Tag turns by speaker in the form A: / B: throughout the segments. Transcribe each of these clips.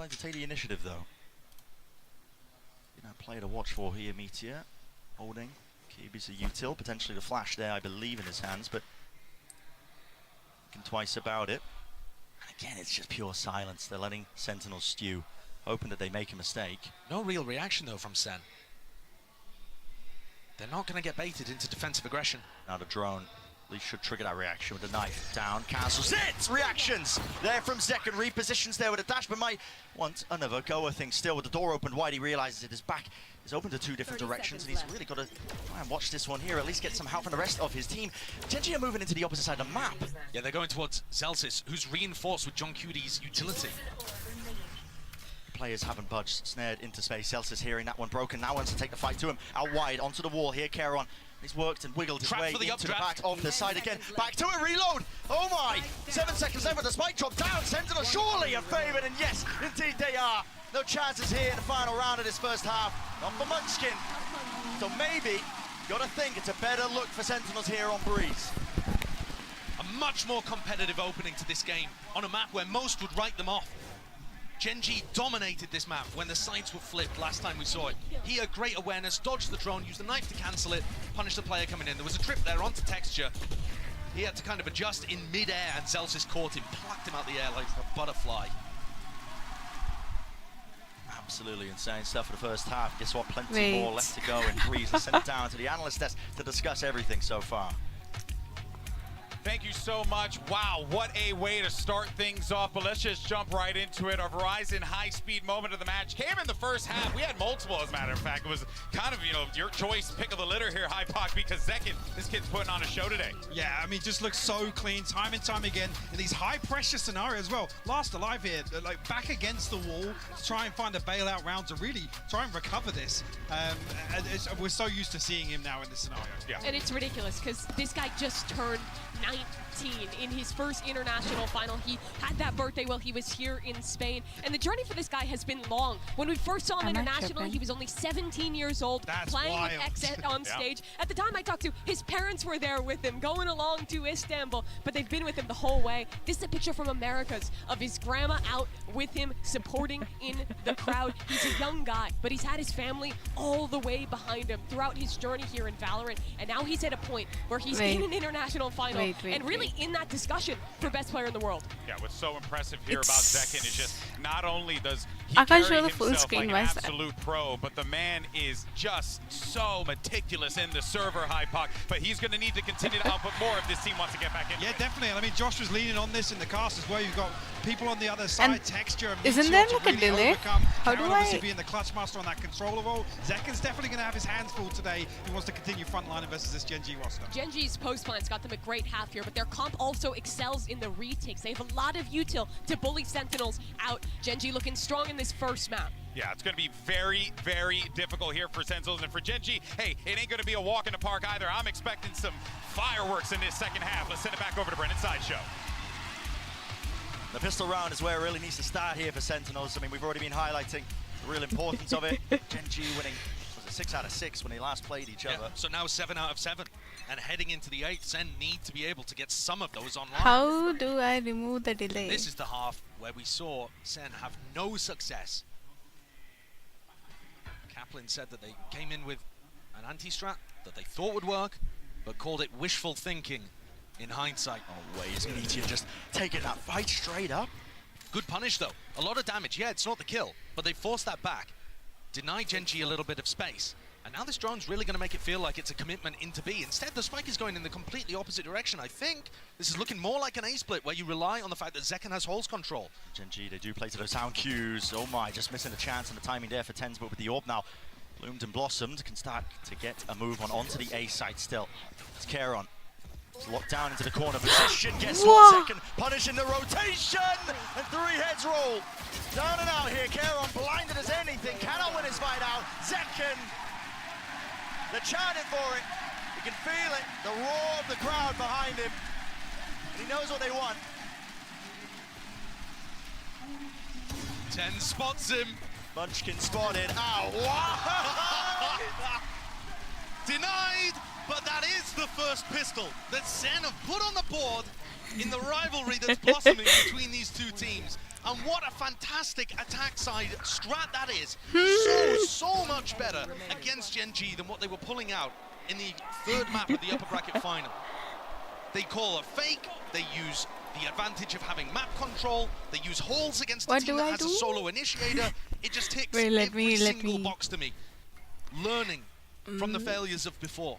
A: starting to take the initiative though. Player to watch for here, Meteor. Holding. Kibi's a util, potentially the flash there, I believe, in his hands, but thinking twice about it. And again, it's just pure silence. They're letting Sentinels stew, hoping that they make a mistake.
B: No real reaction though from Sen. They're not going to get baited into defensive aggression.
A: Now the drone at least should trigger that reaction with the knife down, cancels it! Reactions there from Zekken, repositions there with a dash, but might want another go. I think still with the door opened wide, he realizes it is back. It's open to two different directions, and he's really got to try and watch this one here, at least get some help from the rest of his team. Genji are moving into the opposite side of the map.
B: Yeah, they're going towards Zelsis, who's reinforced with johnqt's utility.
A: Players haven't budged, snared into space. Celsius hearing that one broken, now wants to take the fight to him. Out wide, onto the wall here, Keron. He's worked and wiggled his way into the back of the side again. Back to it, reload! Oh my! 7 seconds left with the spike drop down. Sentinel surely are favoured, and yes, indeed they are. No chances here in the final round of this first half. Not for Munchkin. So maybe, gotta think it's a better look for Sentinels here on Breeze.
B: A much more competitive opening to this game on a map where most would write them off. Genji dominated this map when the sides were flipped last time we saw it. He had great awareness, dodged the drone, used the knife to cancel it, punish the player coming in. There was a trip there onto texture. He had to kind of adjust in mid-air, and Zelsis caught him, plucked him out the air like a butterfly.
A: Absolutely insane stuff for the first half. Guess what? Plenty more left to go in Breeze. Let's send it down to the analyst desk to discuss everything so far.
C: Thank you so much. Wow, what a way to start things off. But let's just jump right into it. Our Verizon high-speed moment of the match came in the first half. We had multiple, as a matter of fact. It was kind of, your choice, pick of the litter here, Hypoc, because Zekken, this kid's putting on a show today.
D: Yeah, I mean, just looks so clean time and time again in these high-pressure scenarios as well. Last alive here, like back against the wall to try and find a bailout round to really try and recover this. We're so used to seeing him now in this scenario.
C: Yeah.
E: And it's ridiculous because this guy just turned 19 in his first international final. He had that birthday while he was here in Spain, and the journey for this guy has been long. When we first saw him internationally, he was only 17 years old, playing with XZ on stage. At the time I talked to, his parents were there with him, going along to Istanbul, but they've been with him the whole way. This is a picture from Americas of his grandma out with him, supporting in the crowd. He's a young guy, but he's had his family all the way behind him throughout his journey here in Valorant, and now he's at a point where he's in an international final and really in that discussion for best player in the world.
C: Yeah, what's so impressive here about Zekken is just not only does he
F: I can't
C: carry
F: show the full
C: himself
F: screen,
C: like an absolute pro, but the man is just so meticulous in the server, Hypoc. But he's going to need to continue to output more if this team wants to get back in.
D: Yeah, definitely. I mean, Josh was leaning on this in the cast as well. You've got people on the other side,
F: and
D: texture. And
F: isn't there like
D: really
F: a delay? How do
D: obviously
F: I?
D: being the clutch master on that controller role. Zekken's definitely going to have his hands full today. He wants to continue frontlining versus this Gen G roster.
E: Gen G's post plans got them a great half here, but their comp also excels in the retakes. They have a lot of util to bully Sentinels out. Gen G looking strong in this first map.
C: Yeah, it's going to be very, very difficult here for Sentinels. And for Gen G, hey, it ain't going to be a walk in the park either. I'm expecting some fireworks in this second half. Let's send it back over to Brendan Sideshow.
A: The pistol round is where it really needs to start here for Sentinels. I mean, we've already been highlighting the real importance of it. Gen G winning, was it 6 out of 6 when they last played each other?
B: So now 7 out of 7. And heading into the 8th, Sen need to be able to get some of those online.
F: How do I remove the delay?
B: This is the half where we saw Sen have no success. Kaplan said that they came in with an anti-strat that they thought would work, but called it wishful thinking in hindsight.
A: Oh, wait, is Meteor just taking that fight straight up?
B: Good punish, though. A lot of damage. Yeah, it's not the kill, but they forced that back. Deny Gen G a little bit of space. And now this drone's really going to make it feel like it's a commitment into B. Instead, the spike is going in the completely opposite direction. I think this is looking more like an A-split where you rely on the fact that Zekken has holes control.
A: Gen G, they do play to those sound cues. Oh my, just missing a chance and the timing there for Tens, but with the orb now bloomed and blossomed, can start to get a move on onto the A side still. It's Keron. It's locked down into the corner position. Guess what? Zekken punishing the rotation, and 3 heads roll. Down and out here. Keron blinded as anything. Cannot win his fight out. Zekken. They're chanting for it. You can feel it. The roar of the crowd behind him. And he knows what they want.
B: 10 spots him.
A: Munchkin spotted. Ow! Wow.
B: Denied, but that is the first pistol that Sen have put on the board in the rivalry that's blossoming between these two teams. And what a fantastic attack side strat that is. So much better against Gen G than what they were pulling out in the third map of the upper bracket final. They call a fake, they use the advantage of having map control, they use halls against a team that has a solo initiator. It just ticks every single box to me. Learning from the failures of before.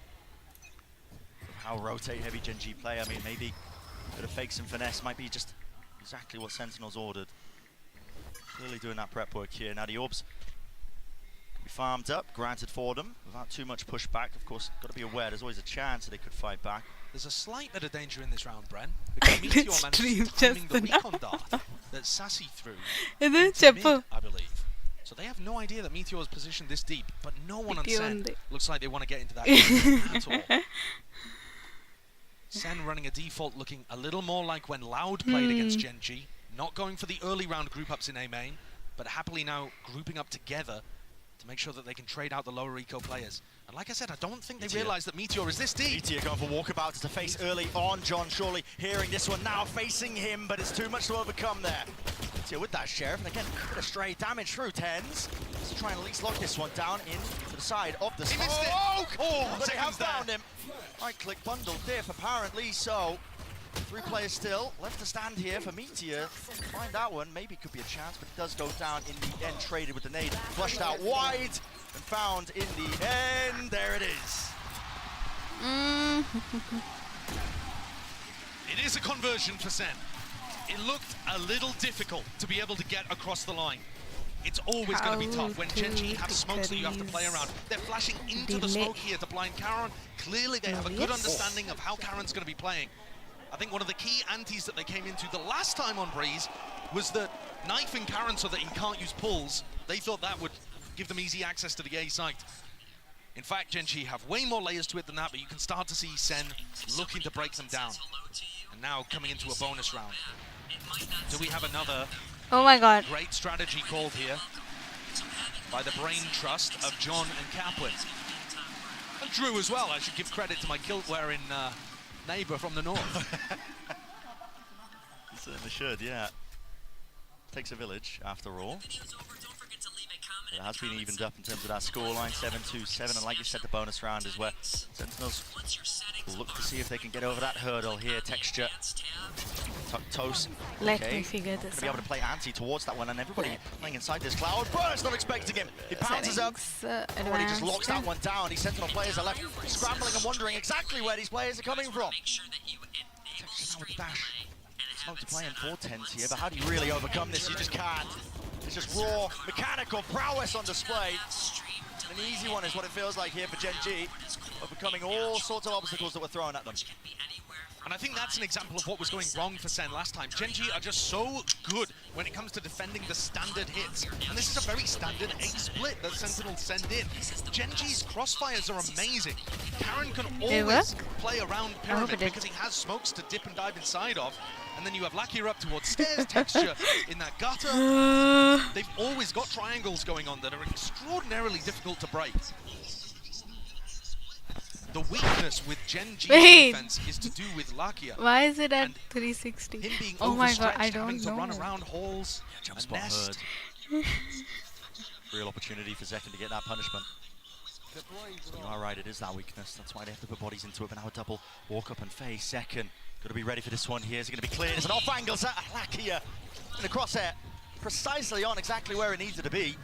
A: How rotate heavy Gen G play. I mean, maybe a bit of fakes and finesse might be just exactly what Sentinels ordered. Clearly doing that prep work here. Now the orbs can be farmed up, granted for them, without too much pushback. Of course, got to be aware there's always a chance that they could fight back.
B: There's a slight bit of danger in this round, Bren, because Meteor managed to timing the recon dart that Sassy threw into mid, I believe. So they have no idea that Meteor is positioned this deep, but no one on Sen looks like they want to get into that at all. Sen running a default looking a little more like when Loud played against Gen G, not going for the early round group ups in A main, but happily now grouping up together to make sure that they can trade out the lower eco players. And like I said, I don't think they realise that Meteor is this deep.
A: Meteor going for walkabout to face early on. John surely hearing this one now, facing him, but it's too much to overcome there. Meteor with that Sheriff, and again, a bit of stray damage through TenZ. Let's try and at least lock this one down into the side of the smoke. But they have found him. Right-click bundled diff, apparently so. 3 players still left to stand here for Meteor. Find that one, maybe could be a chance, but it does go down in the end. Traded with the nade, flushed out wide, and found in the end. There it is.
B: It is a conversion for Sen. It looked a little difficult to be able to get across the line. It's always going to be tough when Gen G have smokes that you have to play around. They're flashing into the smoke here to blind Karon. Clearly they have a good understanding of how Karon's going to be playing. I think one of the key antis that they came into the last time on Breeze was that knifing Karon so that he can't use pulls. They thought that would give them easy access to the A site. In fact, Gen G have way more layers to it than that, but you can start to see Sen looking to break them down. And now coming into a bonus round. Do we have another great strategy called here by the brain trust of John and Kaplan? And Drew as well. I should give credit to my kilt-wearing neighbour from the north.
A: You certainly should, yeah. Takes a village, after all. It has been evened up in terms of that scoreline, 7-2-7, and like you said, the bonus round is where Sentinels will look to see if they can get over that hurdle here. Texture, Toast.
F: Let me figure this
A: out. Be able to play anti towards that one, and everybody playing inside this cloud. Burst, not expecting him. He pounces up. Already just locks that one down. These Sentinel players are left scrambling and wondering exactly where these players are coming from. Texture now with the dash. Smoke to play in 4 10s here, but how do you really overcome this? You just can't. It's just raw mechanical prowess on display. An easy one is what it feels like here for Gen G, overcoming all sorts of obstacles that were thrown at them.
B: And I think that's an example of what was going wrong for Sen last time. Gen G are just so good when it comes to defending the standard hits. And this is a very standard 8 split that Sentinels send in. Gen G's crossfires are amazing. Karon can always play around Pyramid because he has smokes to dip and dive inside of. And then you have Lakia up towards stairs, Texture in that gutter. They've always got triangles going on that are extraordinarily difficult to break. The weakness with Gen G's defense is to do with Lakia.
F: Why is it at 360?
B: Him being
F: oh my god, I
B: having
F: don't
B: to
F: know.
B: run around halls,
A: Jump
B: a
A: spot
B: nest.
A: heard. Real opportunity for Zekken to get that punishment. You are right, it is that weakness. That's why they have to put bodies into it. But now a double walk up and face. Zekken got to be ready for this one here. Is it going to be clear? It's an off angle. Lakia in the crosshair, precisely on exactly where it needed to be.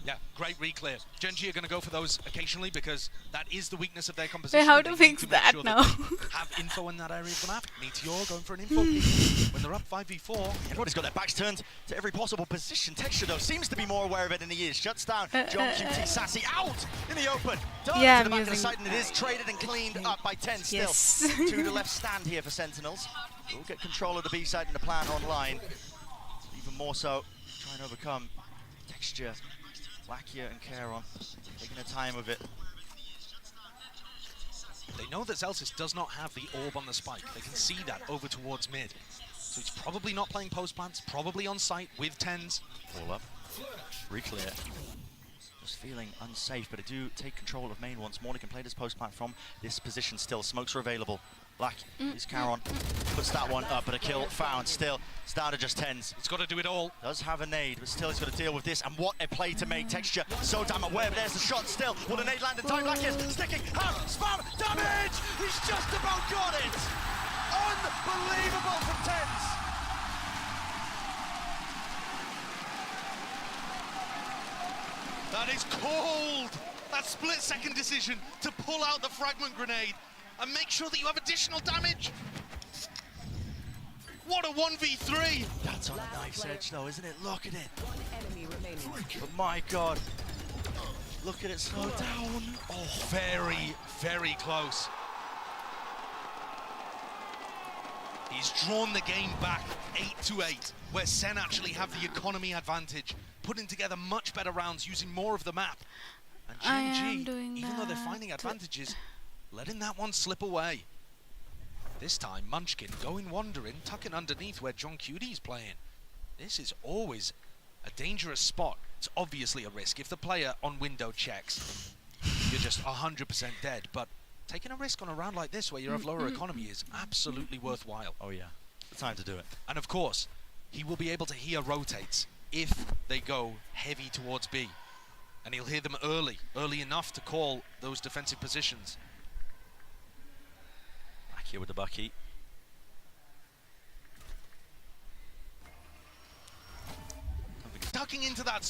B: Yeah, great re-clear. Gen G are going to go for those occasionally because that is the weakness of their composition.
F: Wait, how to fix that now?
B: Have info in that area of the map. Meteor going for an info pick when they're up 5v4.
A: Everybody's got their backs turned to every possible position. Texture, though, seems to be more aware of it than he is. Shuts down johnqt. Sassy out in the open. Down to the back of the site, and it is traded and cleaned up by TenZ still.
F: Yes.
A: 2 to left stand here for Sentinels. We'll get control of the B side and the plan online. Even more so, try and overcome Texture. Lakia and Karon taking their time with it.
B: They know that Zelsis does not have the orb on the spike. They can see that over towards mid. So he's probably not playing post plants, probably on site with TenZ.
A: All up. Reclear. just feeling unsafe, but I do take control of main once more. He can play this post plant from this position still. Smokes are available. Black is Caron. Puts that one up, but a kill found still. It's down to just 10s.
B: He's got to do it all.
A: Does have a nade, but still he's got to deal with this. And what a play to make. Texture so damn aware, but there's the shot still. Will the nade land in time? Black is sticking. Ham, spam, damage! He's just about got it! Unbelievable from 10s.
B: That is cold! That split-second decision to pull out the fragment grenade and make sure that you have additional damage. What a 1v3!
A: That's on a knife's edge though, isn't it? Look at it. But my God. Look at it slow down.
B: Oh, very, very close. He's drawn the game back 8-8, where Sen actually have the economy advantage, putting together much better rounds using more of the map. And
F: I am
B: Gen G,
F: doing
B: even though they're finding
F: that.
B: advantages, letting that one slip away. This time, Munchkin going wandering, tucking underneath where johnqt is playing. This is always a dangerous spot. It's obviously a risk. If the player on window checks, you're just 100% dead. But taking a risk on a round like this where you have lower economy is absolutely worthwhile.
A: Oh yeah, the time to do it.
B: And of course, he will be able to hear rotates if they go heavy towards B. And he'll hear them early enough to call those defensive positions.
A: Back here with the Bucky.
B: Tucking into that